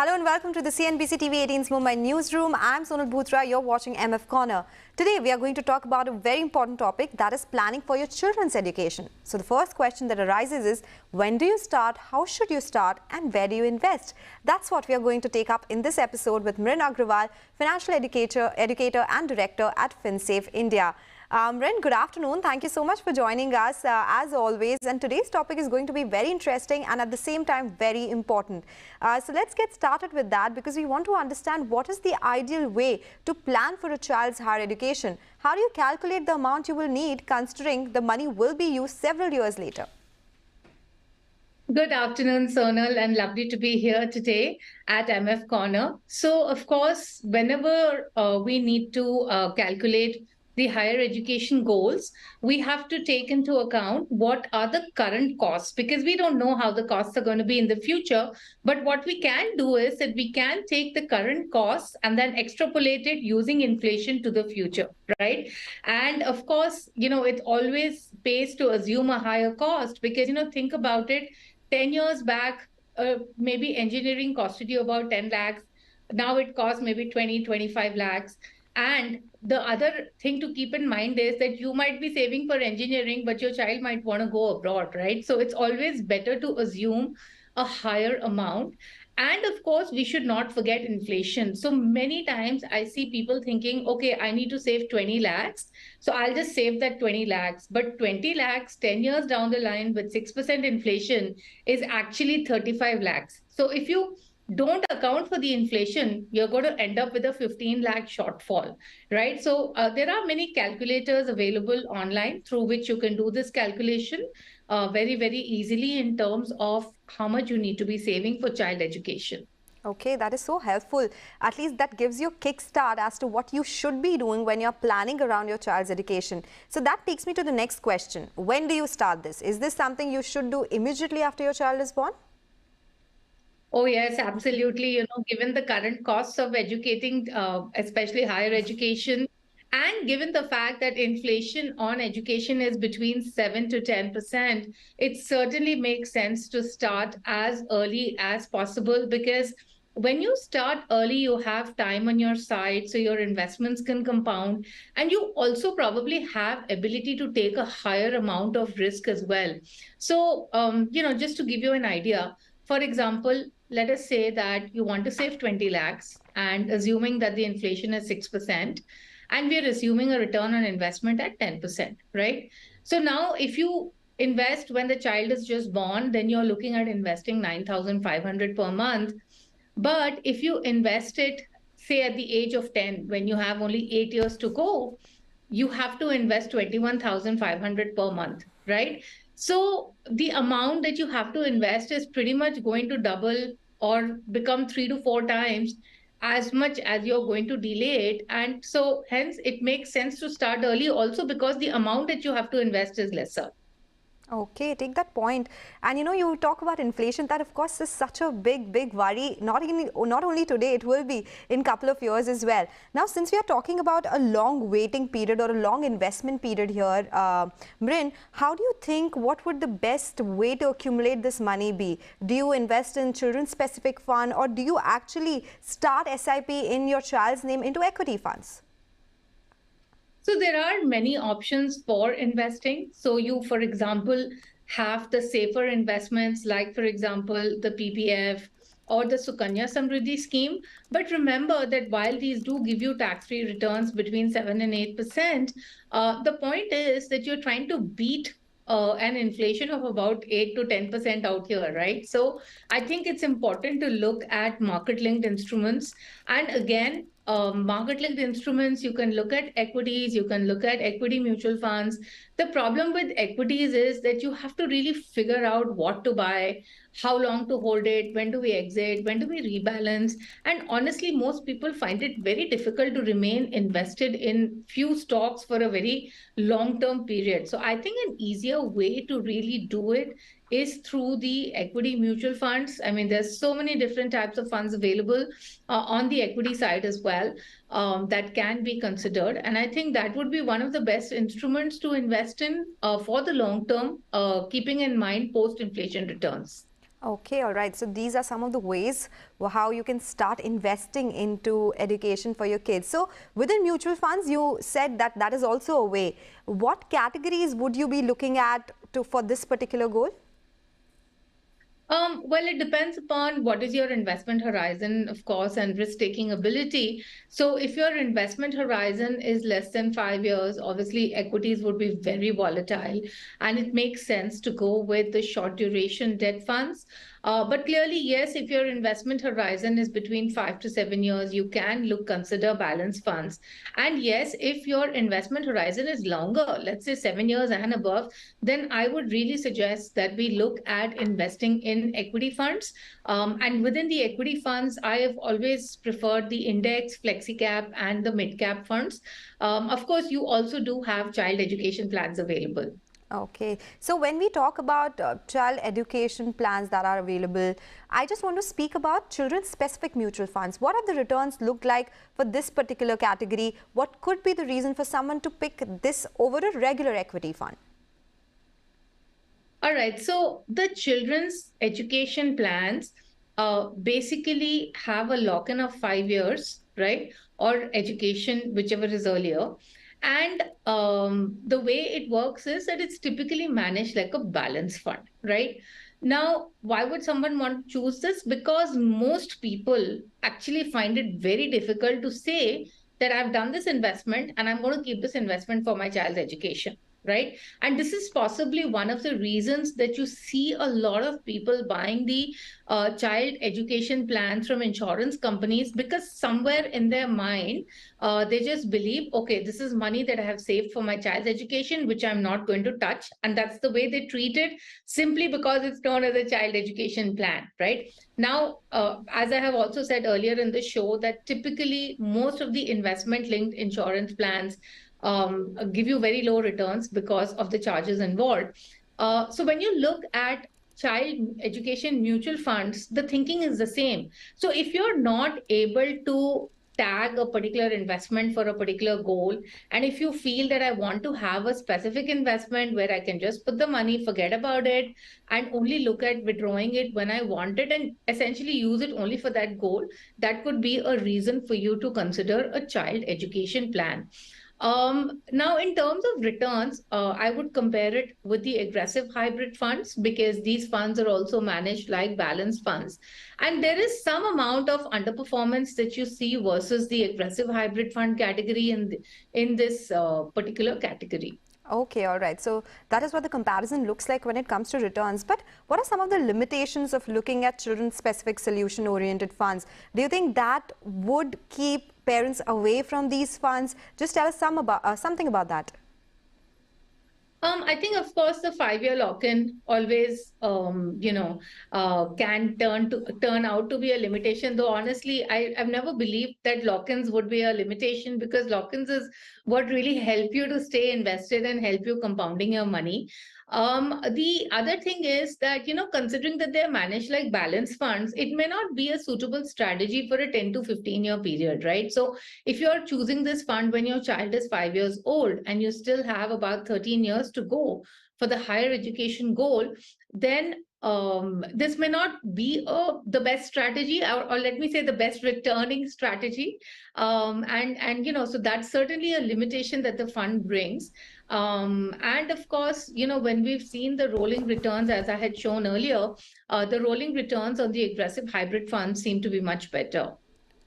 Hello and welcome to the CNBC TV18's Mumbai newsroom. I'm Sonal Bhutra. You're watching MF Corner. Today we are going to talk about a very important topic, that is planning for your children's education. So the first question that arises is, when do you start, how should you start, and where do you invest? That's what we are going to take up in this episode with Mrin Agarwal, financial educator and director at FinSafe India. Mrin, good afternoon. Thank you so much for joining us as always. And today's topic is going to be very interesting and at the same time very important. So let's get started with that, because we want to understand what is the ideal way to plan for a child's higher education. How do you calculate the amount you will need, considering the money will be used several years later? Good afternoon, Sonal, and lovely to be here today at MF Corner. So, of course, whenever we need to calculate the higher education goals, we have to take into account what are the current costs, because we don't know how the costs are going to be in the future. But what we can do is that we can take the current costs and then extrapolate it using inflation to the future, right? And of course, it always pays to assume a higher cost, because, think about it, 10 years back, maybe engineering costed you about 10 lakhs. Now it costs maybe 20, 25 lakhs. And the other thing to keep in mind is that you might be saving for engineering, but your child might want to go abroad, right? So it's always better to assume a higher amount. And of course, we should not forget inflation. So many times I see people thinking, okay, I need to save 20 lakhs. So I'll just save that 20 lakhs. But 20 lakhs, 10 years down the line with 6% inflation is actually 35 lakhs. So if you don't account for the inflation, you're going to end up with a 15 lakh shortfall, right? So there are many calculators available online through which you can do this calculation very, very easily in terms of how much you need to be saving for child education. Okay, that is so helpful. At least that gives you a kickstart as to what you should be doing when you're planning around your child's education. So that takes me to the next question. When do you start this? Is this something you should do immediately after your child is born? Oh, yes, absolutely. Given the current costs of educating, especially higher education, and given the fact that inflation on education is between 7 to 10%, it certainly makes sense to start as early as possible, because when you start early, you have time on your side, so your investments can compound, and you also probably have ability to take a higher amount of risk as well. So, just to give you an idea, for example, let us say that you want to save 20 lakhs and assuming that the inflation is 6%, and we're assuming a return on investment at 10%, right? So now if you invest when the child is just born, then you're looking at investing 9,500 per month. But if you invest it, say at the age of 10, when you have only 8 years to go, you have to invest 21,500 per month, right? So the amount that you have to invest is pretty much going to double or become 3 to 4 times as much as you're going to delay it. And so hence it makes sense to start early also, because the amount that you have to invest is lesser. Okay, take that point. And you talk about inflation, that of course is such a big worry, not only today, it will be in a couple of years as well. Now, since we are talking about a long waiting period or a long investment period here, Mrin, how do you think, what would the best way to accumulate this money be? Do you invest in children's specific fund, or do you actually start SIP in your child's name into equity funds? So there are many options for investing. So you, for example, have the safer investments, like, for example, the PPF or the Sukanya Samriddhi scheme. But remember that while these do give you tax-free returns between 7 and 8%, the point is that you're trying to beat an inflation of about 8 to 10% out here, right? So I think it's important to look at market-linked instruments. And again, market-linked instruments, you can look at equities, you can look at equity mutual funds. The problem with equities is that you have to really figure out what to buy, how long to hold it, when do we exit, when do we rebalance. And honestly, most people find it very difficult to remain invested in few stocks for a very long-term period. So I think an easier way to really do it is through the equity mutual funds. I mean, there's so many different types of funds available on the equity side as well that can be considered. And I think that would be one of the best instruments to invest in for the long term, keeping in mind post-inflation returns. Okay, all right. So these are some of the ways how you can start investing into education for your kids. So within mutual funds, you said that that is also a way. What categories would you be looking at for this particular goal? Well, it depends upon what is your investment horizon, of course, and risk-taking ability. So if your investment horizon is less than 5 years, obviously equities would be very volatile, and it makes sense to go with the short duration debt funds. But clearly, yes, if your investment horizon is between 5 to 7 years, you can consider balanced funds. And yes, if your investment horizon is longer, let's say 7 years and above, then I would really suggest that we look at investing in equity funds. And within the equity funds, I have always preferred the index, flexi cap, and the mid cap funds. Of course, you also do have child education plans available. Okay, so when we talk about child education plans that are available, I just want to speak about children-specific mutual funds. What have the returns looked like for this particular category? What could be the reason for someone to pick this over a regular equity fund? All right. So the children's education plans basically have a lock-in of 5 years, right? Or education, whichever is earlier. And the way it works is that it's typically managed like a balance fund, right? Now, why would someone want to choose this? Because most people actually find it very difficult to say that I've done this investment and I'm going to keep this investment for my child's education, right? And this is possibly one of the reasons that you see a lot of people buying the child education plans from insurance companies, because somewhere in their mind, they just believe, okay, this is money that I have saved for my child's education, which I'm not going to touch. And that's the way they treat it, simply because it's known as a child education plan, right? Now, as I have also said earlier in the show, that typically most of the investment linked insurance plans give you very low returns because of the charges involved. So when you look at child education mutual funds, the thinking is the same. So if you're not able to tag a particular investment for a particular goal, and if you feel that I want to have a specific investment where I can just put the money, forget about it, and only look at withdrawing it when I want it, and essentially use it only for that goal, that could be a reason for you to consider a child education plan. Now, in terms of returns, I would compare it with the aggressive hybrid funds, because these funds are also managed like balanced funds. And there is some amount of underperformance that you see versus the aggressive hybrid fund category in this particular category. Okay, all right. So that is what the comparison looks like when it comes to returns. But what are some of the limitations of looking at children-specific solution-oriented funds? Do you think that would keep parents away from these funds? Just tell us something about that. I think, of course, the 5 year lock-in always, can turn out to be a limitation. Though honestly, I've never believed that lock-ins would be a limitation, because lock-ins is what really help you to stay invested and help you compounding your money. The other thing is that, considering that they're managed like balance funds, it may not be a suitable strategy for a 10 to 15-year period, right? So if you're choosing this fund when your child is 5 years old and you still have about 13 years to go for the higher education goal, then this may not be the best strategy, or let me say the best returning strategy. So that's certainly a limitation that the fund brings. And of course, when we've seen the rolling returns, as I had shown earlier, the rolling returns on the aggressive hybrid funds seem to be much better.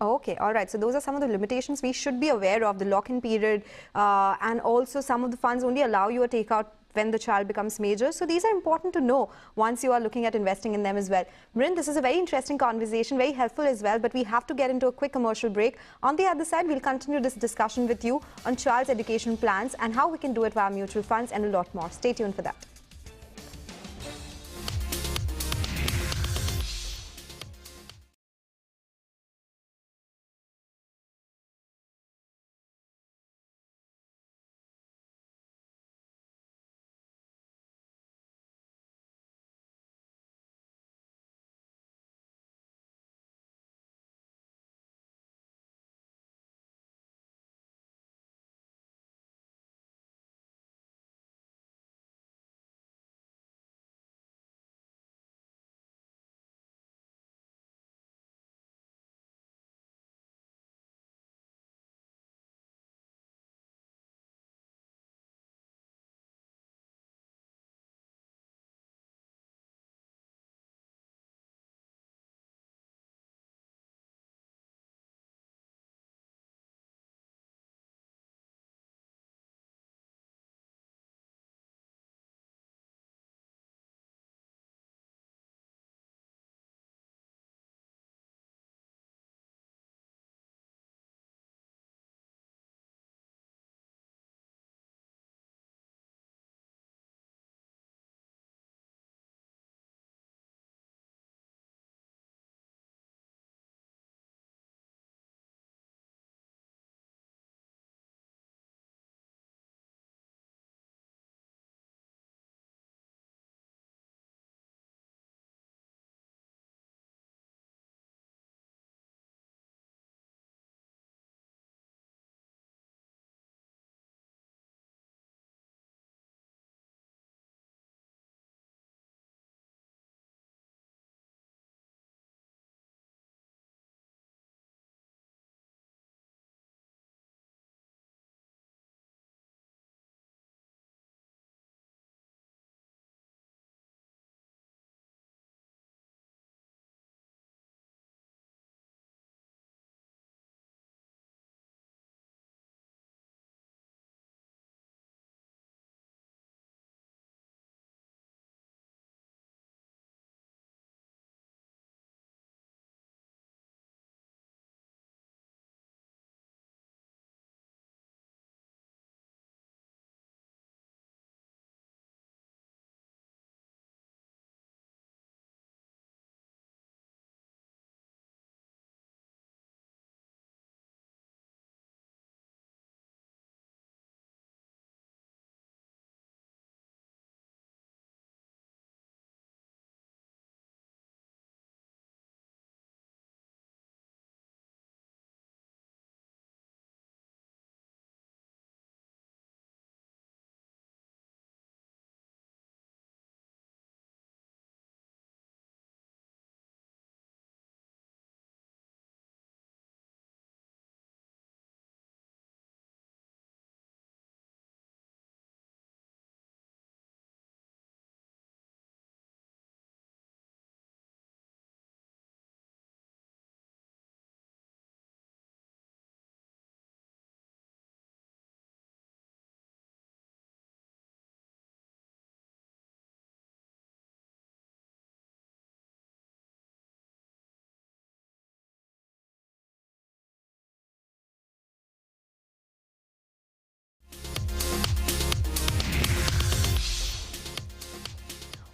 Okay, all right. So those are some of the limitations we should be aware of, the lock-in period, and also some of the funds only allow you a takeout when the child becomes major. So these are important to know once you are looking at investing in them as well. Mrin, this is a very interesting conversation, very helpful as well, but we have to get into a quick commercial break. On the other side, we'll continue this discussion with you on child's education plans and how we can do it via mutual funds and a lot more. Stay tuned for that.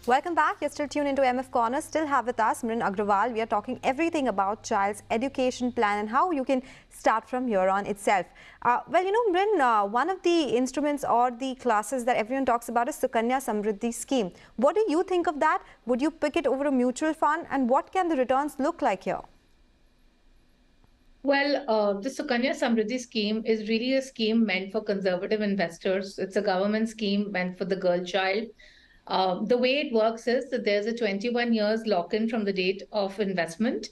Welcome back. You're still tuned into MF Corner. Still have with us Mrin Agarwal. We are talking everything about child's education plan and how you can start from here on itself. Mrin, one of the instruments or the classes that everyone talks about is Sukanya Samriddhi scheme. What do you think of that? Would you pick it over a mutual fund? And what can the returns look like here? Well, the Sukanya Samriddhi scheme is really a scheme meant for conservative investors. It's a government scheme meant for the girl child. The way it works is that there's a 21 years lock-in from the date of investment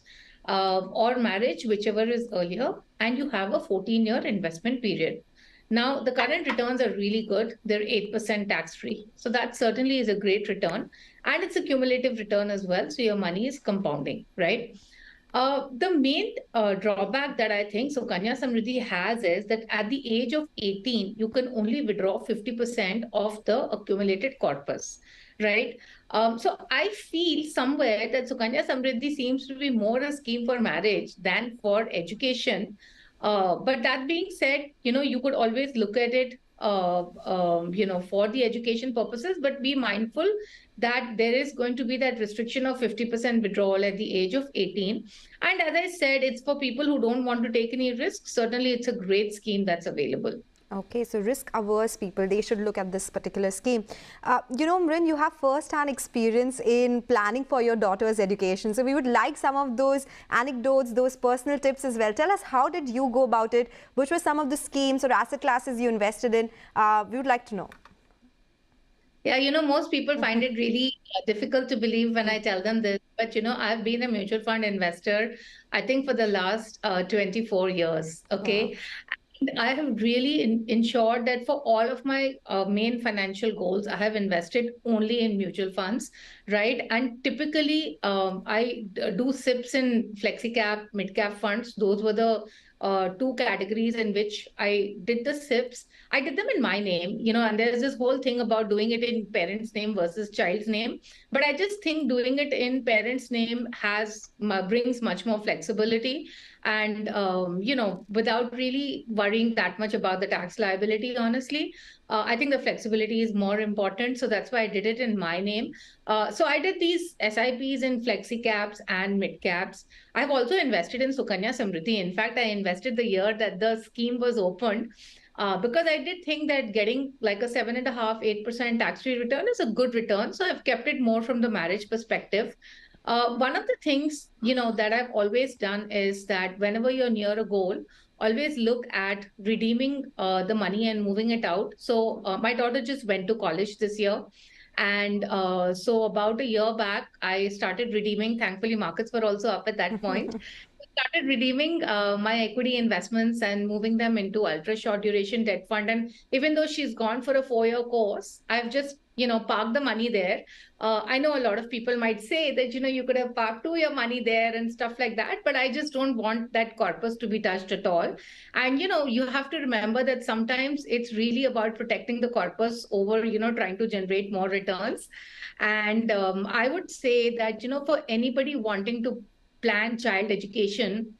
or marriage, whichever is earlier, and you have a 14-year investment period. Now, the current returns are really good. They're 8% tax-free. So that certainly is a great return. And it's a cumulative return as well. So your money is compounding, right? The main drawback that I think Sukanya Samriddhi has is that at the age of 18, you can only withdraw 50% of the accumulated corpus, right? So I feel somewhere that Sukanya Samriddhi seems to be more a scheme for marriage than for education. But that being said, you could always look at it for the education purposes, but be mindful that there is going to be that restriction of 50% withdrawal at the age of 18. And as I said, it's for people who don't want to take any risks. Certainly, it's a great scheme that's available. Okay, so risk-averse people, they should look at this particular scheme. Mrin, you have first-hand experience in planning for your daughter's education. So we would like some of those anecdotes, those personal tips as well. Tell us, how did you go about it? Which were some of the schemes or asset classes you invested in? We would like to know. Yeah, most people find it really difficult to believe when I tell them this. But, I've been a mutual fund investor, I think, for the last 24 years. Okay. Wow. I have really ensured that for all of my main financial goals, I have invested only in mutual funds, right? And typically, I do SIPs in flexi-cap, mid-cap funds. Those were the two categories in which I did the SIPs. I did them in my name, and there's this whole thing about doing it in parents' name versus child's name. But I just think doing it in parents' name brings much more flexibility. And, without really worrying that much about the tax liability, honestly, I think the flexibility is more important. So that's why I did it in my name. So I did these SIPs in flexi caps and mid caps. I've also invested in Sukanya Samriddhi. In fact, I invested the year that the scheme was opened. Because I did think that getting like a 7.5–8% tax-free return is a good return. So I've kept it more from the marriage perspective. One of the things, that I've always done is that whenever you're near a goal, always look at redeeming the money and moving it out. So my daughter just went to college this year. And so about a year back, I started redeeming. Thankfully, markets were also up at that point. Started redeeming my equity investments and moving them into ultra short duration debt fund. And even though she's gone for a 4-year course, I've just, parked the money there. I know a lot of people might say that, you could have parked 2-year money there and stuff like that, but I just don't want that corpus to be touched at all. And, you have to remember that sometimes it's really about protecting the corpus over, trying to generate more returns. And I would say that, for anybody wanting to plan child education,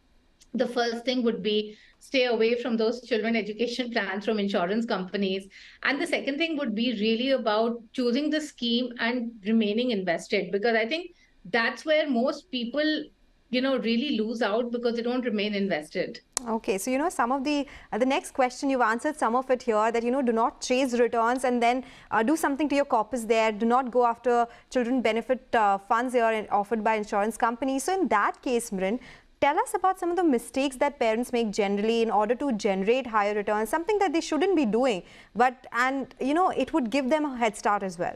the first thing would be stay away from those children education plans from insurance companies. And the second thing would be really about choosing the scheme and remaining invested, because I think that's where most people really lose out, because they don't remain invested. Okay, so some of the next question, you've answered some of it here, that do not chase returns and then do something to your corpus there. Do not go after children benefit funds here offered by insurance companies. So in that case, Mrin, tell us about some of the mistakes that parents make generally in order to generate higher returns, something that they shouldn't be doing, and it would give them a head start as well.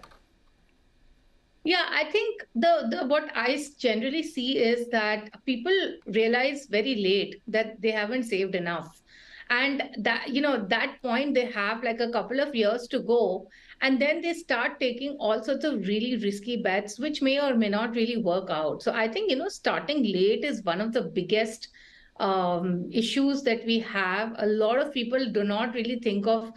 Yeah, I think the what I generally see is that people realize very late that they haven't saved enough. And that, that point, they have like a couple of years to go. And then they start taking all sorts of really risky bets, which may or may not really work out. So I think, starting late is one of the biggest issues that we have. A lot of people do not really think of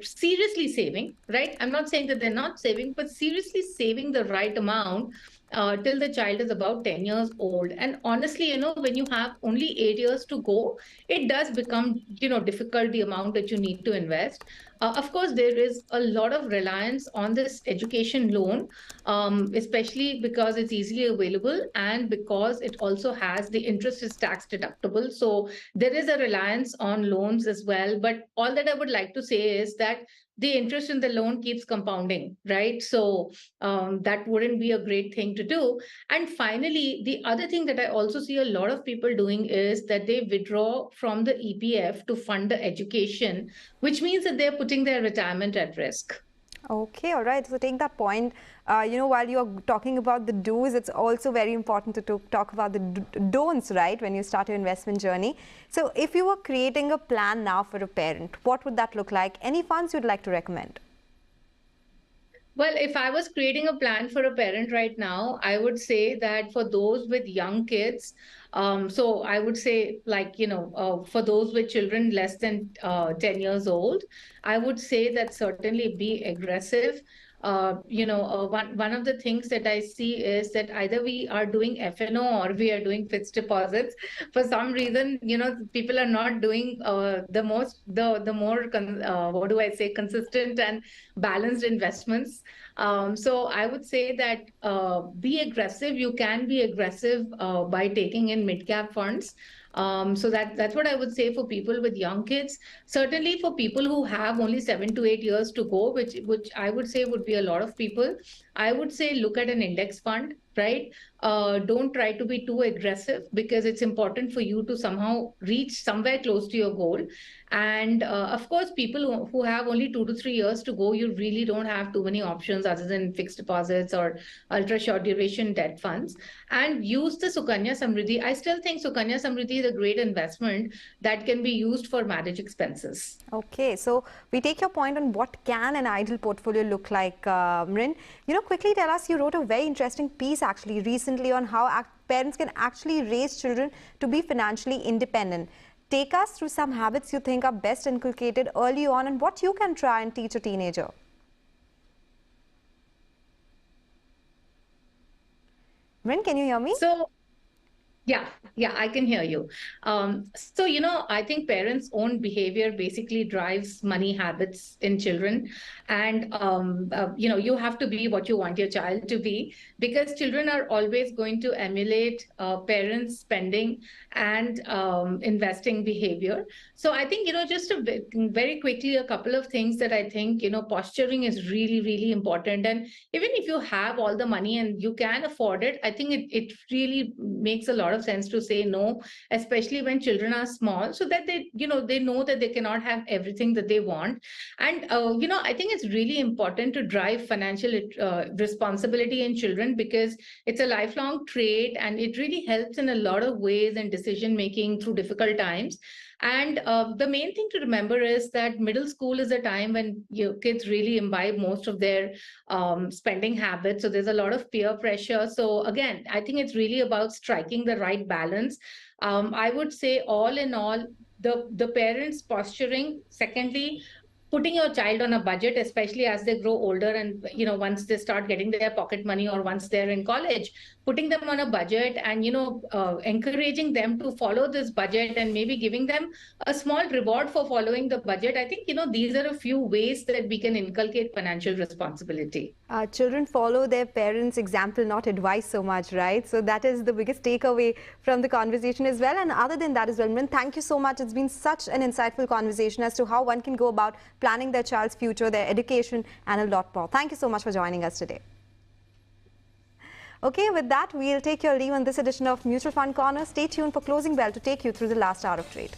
seriously saving, right? I'm not saying that they're not saving, but seriously saving the right amount till the child is about 10 years old. And honestly, when you have only 8 years to go, it does become, difficult, the amount that you need to invest. Of course, there is a lot of reliance on this education loan, especially because it's easily available and because it also has the interest is tax deductible. So there is a reliance on loans as well. But all that I would like to say is that the interest in the loan keeps compounding, right? So that wouldn't be a great thing to do. And finally, the other thing that I also see a lot of people doing is that they withdraw from the EPF to fund the education, which means that they're putting their retirement at risk. Okay, all right. So take that point. While you're talking about the do's, it's also very important to talk about the don'ts, right, when you start your investment journey. So if you were creating a plan now for a parent, what would that look like? Any funds you'd like to recommend? Well, if I was creating a plan for a parent right now, I would say that for those with young kids, so I would say, like, for those with children less than 10 years old, I would say that certainly be aggressive. One of the things that I see is that either we are doing FNO or we are doing fixed deposits. For some reason, people are not doing the more what do I say, consistent and balanced investments. So I would say that be aggressive. You can be aggressive by taking in mid-cap funds. So that's what I would say for people with young kids. Certainly for people who have only 7 to 8 years to go, which I would say would be a lot of people, I would say look at an index fund, right? Don't try to be too aggressive because it's important for you to somehow reach somewhere close to your goal. And of course, people who have only 2 to 3 years to go, you really don't have too many options other than fixed deposits or ultra short duration debt funds. And use the Sukanya Samriddhi. I still think Sukanya Samriddhi is a great investment that can be used for marriage expenses. Okay, so we take your point on what can an ideal portfolio look like, Mrin. Quickly tell us, you wrote a very interesting piece actually recently on how parents can actually raise children to be financially independent. Take us through some habits you think are best inculcated early on and what you can try and teach a teenager. Mrin, can you hear me? So, yeah, I can hear you. So, I think parents' own behavior basically drives money habits in children. And, you have to be what you want your child to be, because children are always going to emulate parents' spending and investing behavior. So I think, just very quickly, a couple of things that I think, posturing is really, really important. And even if you have all the money and you can afford it, I think it really makes a lot of sense to say no, especially when children are small, so that they know that they cannot have everything that they want. And I think it's really important to drive financial responsibility in children, because it's a lifelong trait and it really helps in a lot of ways in decision making through difficult times. And the main thing to remember is that middle school is a time when kids really imbibe most of their spending habits. So there's a lot of peer pressure. So again, I think it's really about striking the right balance. I would say all in all, the parents posturing. Secondly, putting your child on a budget, especially as they grow older and, once they start getting their pocket money or once they're in college, putting them on a budget and, encouraging them to follow this budget and maybe giving them a small reward for following the budget. I think, these are a few ways that we can inculcate financial responsibility. Children follow their parents' example, not advice so much, right? So that is the biggest takeaway from the conversation as well. And other than that as well, Mrin, thank you so much. It's been such an insightful conversation as to how one can go about planning their child's future, their education, and a lot more. Thank you so much for joining us today. Okay, with that, we'll take your leave on this edition of Mutual Fund Corner. Stay tuned for Closing Bell to take you through the last hour of trade.